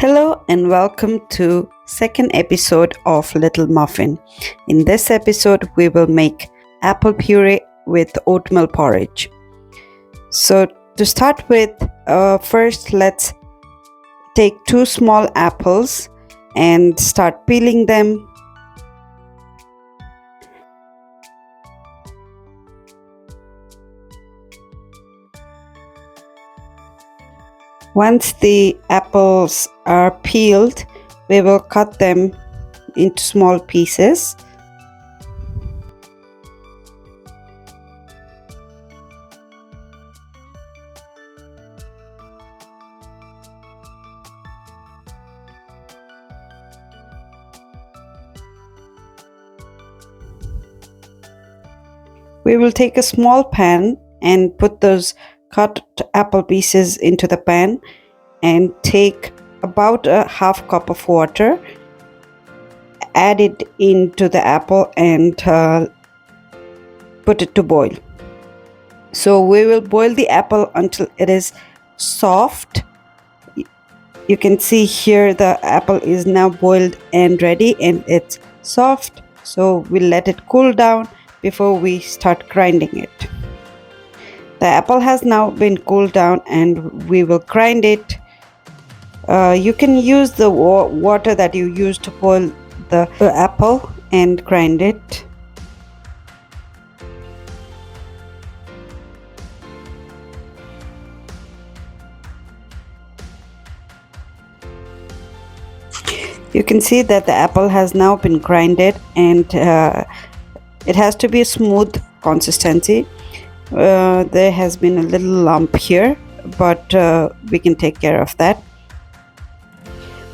Hello and welcome to second episode of Little Muffin. In this episode we will make apple puree with oatmeal porridge. So to start with, first let's take two small apples and start peeling them. Once the apples are peeled, we will cut them into small pieces. We will take a small pan and put those cut apple pieces into the pan and take about a half cup of water, add it into the apple and put it to boil. So we will boil the apple until it is soft. You can see here the apple is now boiled and ready and it's soft. So we'll let it cool down before we start grinding it. The apple has now been cooled down and we will grind it. You can use the water that you used to boil the apple and grind it. You can see that the apple has now been grinded and it has to be a smooth consistency. There has been a little lump here, but we can take care of that.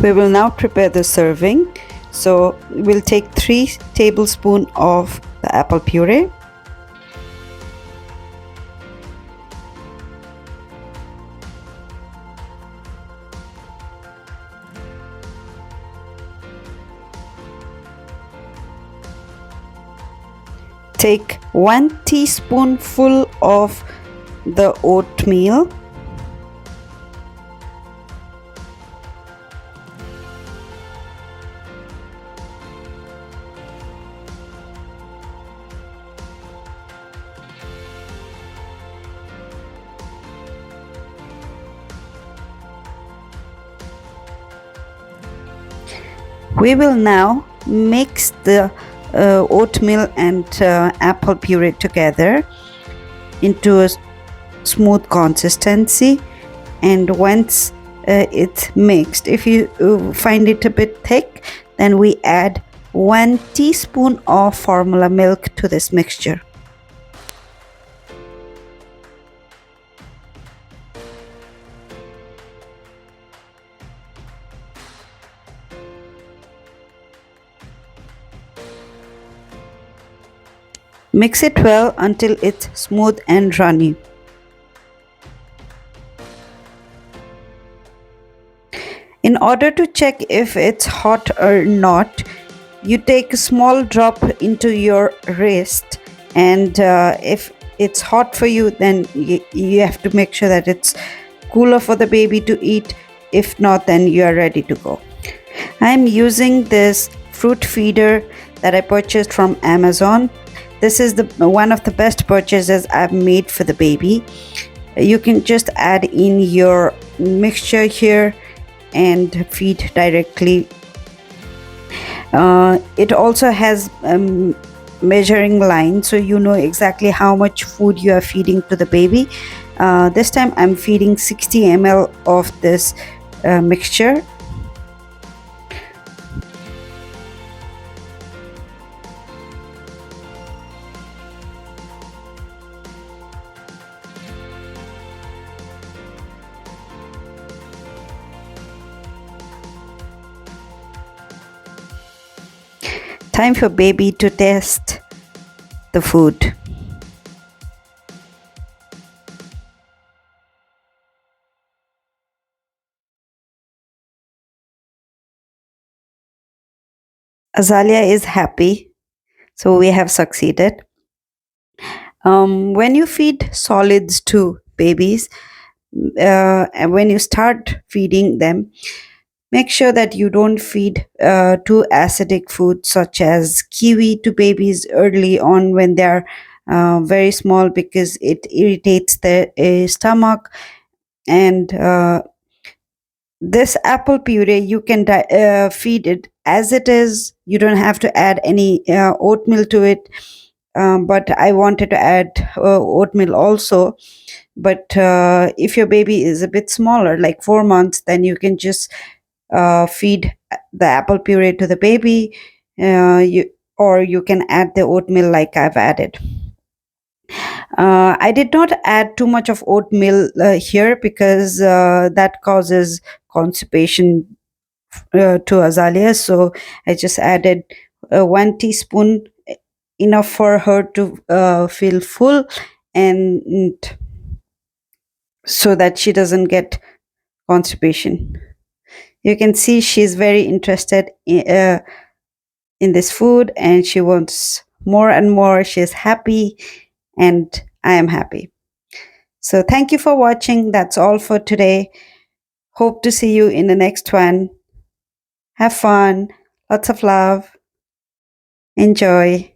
We will now prepare the serving. So we'll take 3 tablespoons of the apple puree. Take 1 teaspoonful of the oatmeal. We will now mix the oatmeal and apple puree together into a smooth consistency, and once it's mixed, if you find it a bit thick, then we add 1 teaspoon of formula milk to this mixture. Mix it well until it's smooth and runny. In order to check if it's hot or not, you take a small drop into your wrist, and if it's hot for you, then you have to make sure that it's cooler for the baby to eat. If not, then you are ready to go. I'm using this fruit feeder that I purchased from Amazon. This is one of the best purchases I've made for the baby. You can just add in your mixture here and feed directly. It also has measuring line, so you know exactly how much food you are feeding to the baby. This time I'm feeding 60 ml of this mixture. Time for baby to test the food. Azalea is happy, so we have succeeded. When you feed solids to babies, when you start feeding them, Make sure that you don't feed too acidic food such as kiwi to babies early on when they're very small, because it irritates the stomach. And this apple puree, you can feed it as it is. You don't have to add any oatmeal to it. But I wanted to add oatmeal also. But if your baby is a bit smaller, like 4 months, then you can just feed the apple puree to the baby. Or you can add the oatmeal like I've added. I did not add too much of oatmeal here, because that causes constipation to Azalea. So I just added 1 teaspoon, enough for her to feel full, and so that she doesn't get constipation. You can see she's very interested in this food, and she wants more and more. She's happy, and I am happy. So thank you for watching. That's all for today. Hope to see you in the next one. Have fun. Lots of love. Enjoy.